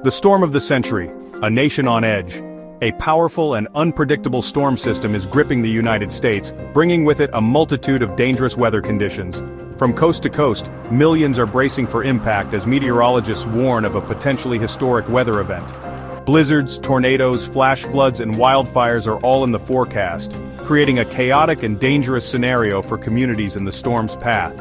The storm of the century, a nation on edge. A powerful and unpredictable storm system is gripping the United States, bringing with it a multitude of dangerous weather conditions. From coast to coast, millions are bracing for impact as meteorologists warn of a potentially historic weather event. Blizzards, tornadoes, flash floods, and wildfires are all in the forecast, creating a chaotic and dangerous scenario for communities in the storm's path.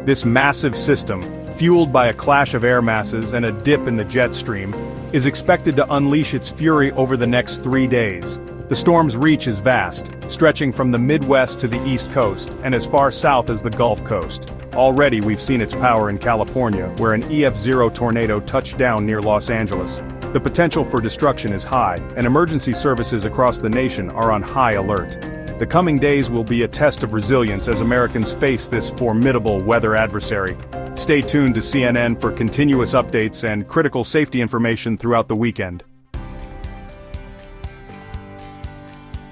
This massive system, fueled by a clash of air masses and a dip in the jet stream, is expected to unleash its fury over the next 3 days. The storm's reach is vast, stretching from the Midwest to the East Coast, and as far south as the Gulf Coast. Already we've seen its power in California, where an EF0 tornado touched down near Los Angeles. The potential for destruction is high, and emergency services across the nation are on high alert. The coming days will be a test of resilience as Americans face this formidable weather adversary. Stay tuned to CNN for continuous updates and critical safety information throughout the weekend.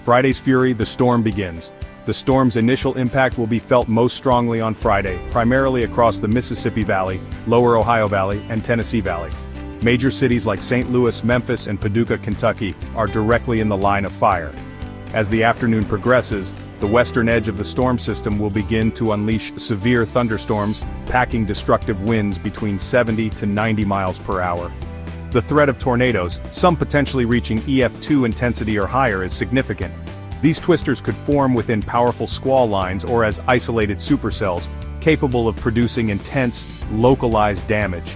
Friday's fury, the storm begins. The storm's initial impact will be felt most strongly on Friday, primarily across the Mississippi Valley, Lower Ohio Valley, and Tennessee Valley. Major cities like St. Louis, Memphis, and Paducah, Kentucky, are directly in the line of fire. As the afternoon progresses, the western edge of the storm system will begin to unleash severe thunderstorms, packing destructive winds between 70 to 90 miles per hour. The threat of tornadoes, some potentially reaching EF2 intensity or higher, is significant. These twisters could form within powerful squall lines or as isolated supercells, capable of producing intense, localized damage.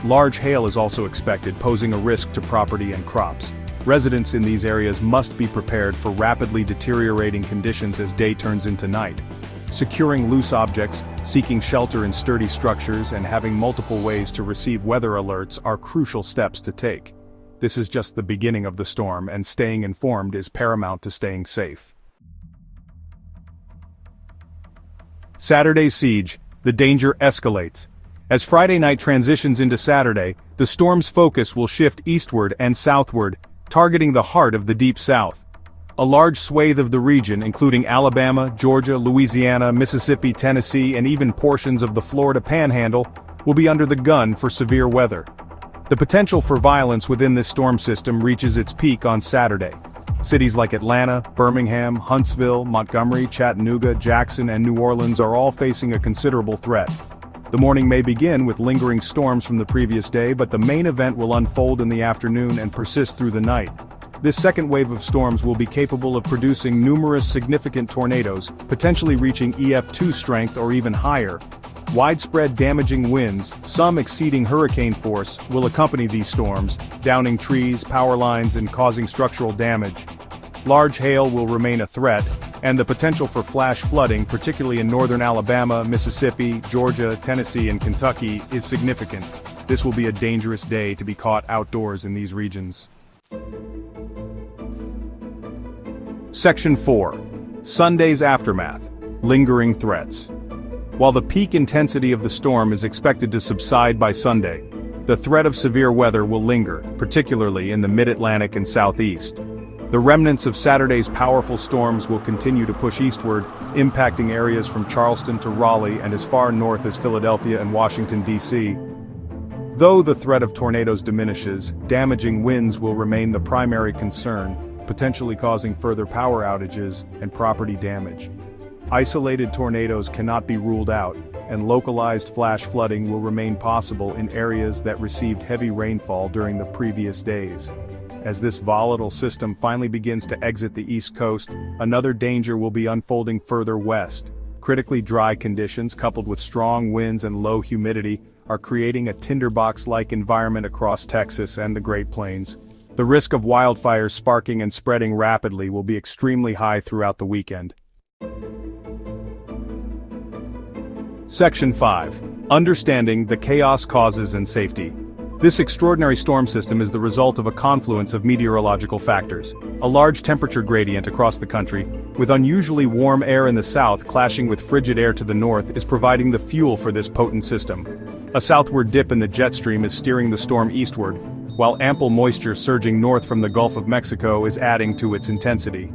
Large hail is also expected, posing a risk to property and crops. Residents in these areas must be prepared for rapidly deteriorating conditions as day turns into night. Securing loose objects, seeking shelter in sturdy structures, and having multiple ways to receive weather alerts are crucial steps to take. This is just the beginning of the storm, and staying informed is paramount to staying safe. Saturday's siege, the danger escalates. As Friday night transitions into Saturday, the storm's focus will shift eastward and southward, targeting the heart of the Deep South. A large swathe of the region, including Alabama, Georgia, Louisiana, Mississippi, Tennessee, and even portions of the Florida Panhandle, will be under the gun for severe weather. The potential for violence within this storm system reaches its peak on Saturday. Cities like Atlanta, Birmingham, Huntsville, Montgomery, Chattanooga, Jackson, and New Orleans are all facing a considerable threat. The morning may begin with lingering storms from the previous day, but the main event will unfold in the afternoon and persist through the night. This second wave of storms will be capable of producing numerous significant tornadoes, potentially reaching EF2 strength or even higher. Widespread damaging winds, some exceeding hurricane force, will accompany these storms, downing trees, power lines, and causing structural damage. Large hail will remain a threat, and the potential for flash flooding, particularly in northern Alabama, Mississippi, Georgia, Tennessee, and Kentucky, is significant. This will be a dangerous day to be caught outdoors in these regions. Section 4. Sunday's aftermath. Lingering threats. While the peak intensity of the storm is expected to subside by Sunday, the threat of severe weather will linger, particularly in the mid-Atlantic and southeast. The remnants of Saturday's powerful storms will continue to push eastward, impacting areas from Charleston to Raleigh and as far north as Philadelphia and Washington, D.C. Though the threat of tornadoes diminishes, damaging winds will remain the primary concern, potentially causing further power outages and property damage. Isolated tornadoes cannot be ruled out, and localized flash flooding will remain possible in areas that received heavy rainfall during the previous days. As this volatile system finally begins to exit the East Coast, another danger will be unfolding further west. Critically dry conditions coupled with strong winds and low humidity are creating a tinderbox-like environment across Texas and the Great Plains. The risk of wildfires sparking and spreading rapidly will be extremely high throughout the weekend. Section 5. Understanding the chaos causes and safety. This extraordinary storm system is the result of a confluence of meteorological factors. A large temperature gradient across the country, with unusually warm air in the south clashing with frigid air to the north, is providing the fuel for this potent system. A southward dip in the jet stream is steering the storm eastward, while ample moisture surging north from the Gulf of Mexico is adding to its intensity.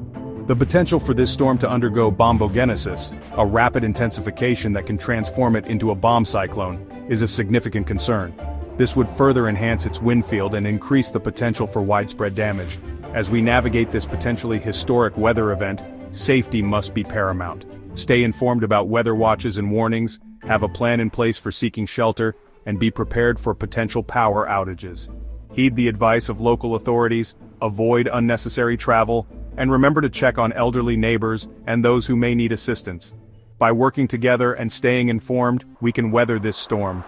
The potential for this storm to undergo bombogenesis, a rapid intensification that can transform it into a bomb cyclone, is a significant concern. This would further enhance its wind field and increase the potential for widespread damage. As we navigate this potentially historic weather event, safety must be paramount. Stay informed about weather watches and warnings, have a plan in place for seeking shelter, and be prepared for potential power outages. Heed the advice of local authorities, avoid unnecessary travel, and remember to check on elderly neighbors and those who may need assistance. By working together and staying informed, we can weather this storm.